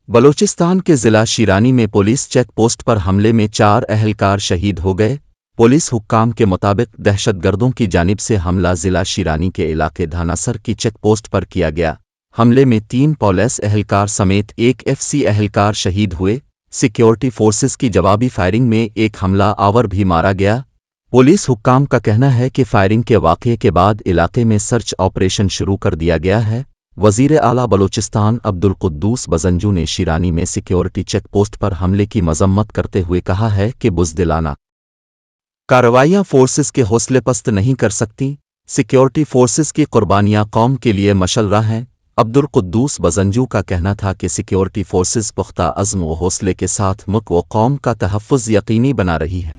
बलूचिस्तान के जिला शिरानी में पुलिस चेक पोस्ट पर हमले में 4 अहलकार शहीद हो गए। पुलिस हुक्काम के मुताबिक दहशतगर्दों की जानिब से हमला जिला शिरानी के इलाके धानासर की चेक पोस्ट पर किया गया। हमले में 3 पुलिस अहलकार समेत 1 एफसी अहलकार शहीद हुए। सिक्योरिटी फोर्सेस की जवाबी फायरिंग में एक हमला आवर भी मारा गया। पुलिस हुक्काम का कहना है कि फायरिंग के वाक़ये के बाद इलाके में सर्च ऑपरेशन शुरू कर दिया गया है। वज़ीर आला बलूचिस्तान अब्दुल कुद्दूस बजंजू ने शिरानी में सिक्योरिटी चेक पोस्ट पर हमले की मजम्मत करते हुए कहा है कि बुज़दिलाना कार्रवाइयाँ फोर्सेस के हौसले पस्त नहीं कर सकती। सिक्योरिटी फोर्सेस की कुर्बानियाँ कौम के लिए मशल्ला हैं। अब्दुल कुद्दूस बजंजू का कहना था कि सिक्योरिटी फोर्सेस पुख्ता अज़्म व हौसले के साथ मुल्क व कौम का तहफ़्फ़ुज़ यकीनी बना रही है।